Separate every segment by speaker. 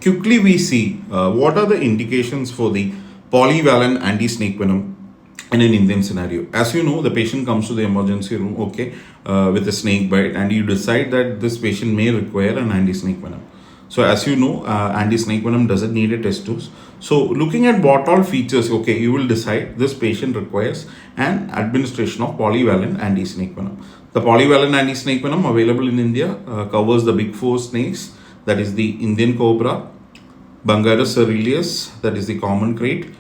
Speaker 1: quickly we see what are the indications for the polyvalent anti-snake venom in an Indian scenario. As you know, the patient comes to the emergency room, okay, with a snake bite, and you decide that this patient may require an anti-snake venom. So, as you know, anti-snake venom doesn't need a test dose. So, looking at what all features, okay, you will decide this patient requires an administration of polyvalent anti-snake venom. The polyvalent anti-snake venom available in India covers the big four snakes, that is the Indian cobra, Bungarus ceruleus, that is the common krait,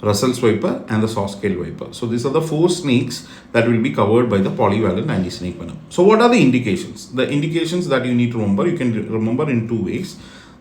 Speaker 1: Russell's viper, and the saw-scale viper. So these are the four snakes that will be covered by the polyvalent anti-snake venom. So what are the indications? The indications that you need to remember, you can remember in two ways.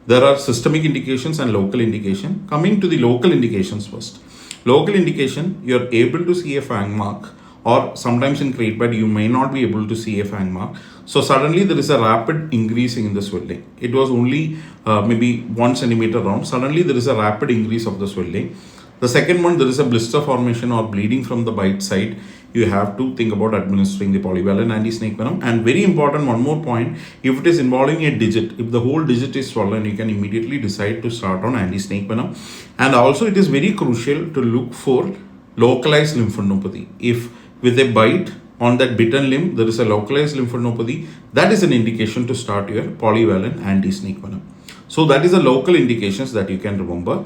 Speaker 1: There are systemic indications and local indication. Coming to the local indications first. Local indication, you are able to see a fang mark, or sometimes in krait bite you may not be able to see a fang mark. So suddenly there is a rapid increasing in the swelling. It was only maybe 1 centimeter round. Suddenly there is a rapid increase of the swelling. The second one, there is a blister formation or bleeding from the bite side. You have to think about administering the polyvalent anti-snake venom. And very important, one more point, if it is involving a digit, if the whole digit is swollen, you can immediately decide to start on anti-snake venom. And also it is very crucial to look for localized lymphadenopathy. If with a bite on that bitten limb, there is a localized lymphadenopathy, that is an indication to start your polyvalent anti-snake venom. So that is the local indications that you can remember.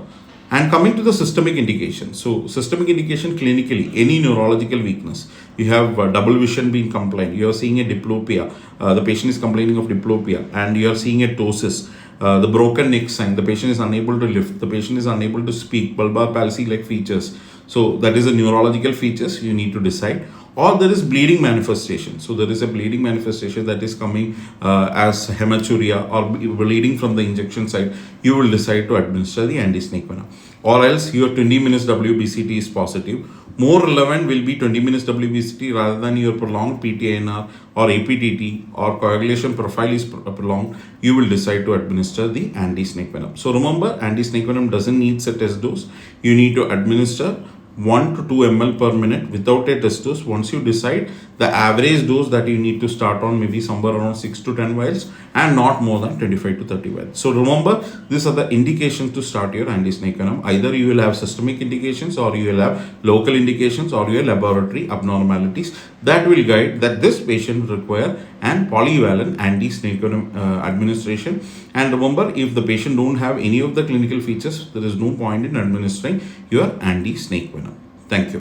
Speaker 1: And coming to the systemic indication. So systemic indication clinically, any neurological weakness. You have double vision being complained. You are seeing a diplopia. The patient is complaining of diplopia, and you are seeing a ptosis. The broken neck sign. The patient is unable to lift. The patient is unable to speak. Bulbar palsy-like features. So that is a neurological features you need to decide. Or there is bleeding manifestation. So there is a bleeding manifestation that is coming as hematuria or bleeding from the injection site. You will decide to administer the anti-snake venom. Or else your 20 minutes WBCT is positive. More relevant will be 20 minutes WBCT rather than your prolonged PTINR or APTT or coagulation profile is prolonged. You will decide to administer the anti-snake venom. So remember, anti-snake venom doesn't need a test dose. You need to administer 1 to 2 ml per minute without a test dose. Once you decide, the average dose that you need to start on maybe somewhere around 6 to 10 vials and not more than 25 to 30 vials. So remember, these are the indications to start your anti-snake venom. Either you will have systemic indications, or you will have local indications, or your laboratory abnormalities that will guide that this patient require an polyvalent anti-snake venom administration. And remember, if the patient don't have any of the clinical features, there is no point in administering your anti-snake venom. Thank you.